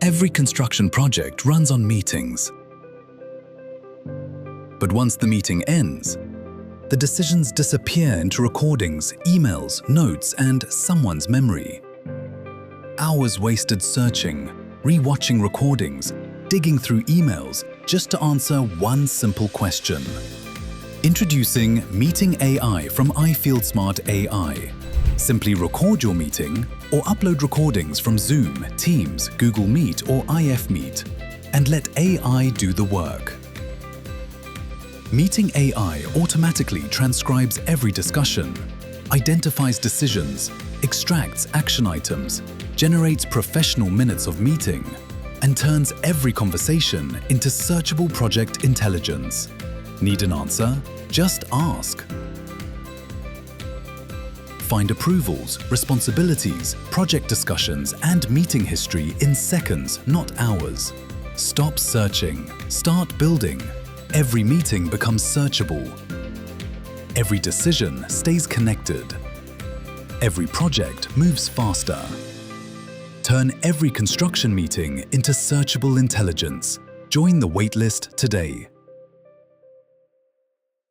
Every construction project runs on meetings. But once the meeting ends, the decisions disappear into recordings, emails, notes, and someone's memory. Hours wasted searching, re-watching recordings, digging through emails just to answer one simple question. Introducing Meeting AI from iFieldSmart AI. Simply record your meeting or upload recordings from Zoom, Teams, Google Meet, or iFmeet, and let AI do the work. Meeting AI automatically transcribes every discussion, identifies decisions, extracts action items, generates professional minutes of meeting, and turns every conversation into searchable project intelligence. Need an answer? Just ask. Find approvals, responsibilities, project discussions, and meeting history in seconds, not hours. Stop searching. Start building. Every meeting becomes searchable. Every decision stays connected. Every project moves faster. Turn every construction meeting into searchable intelligence. Join the waitlist today.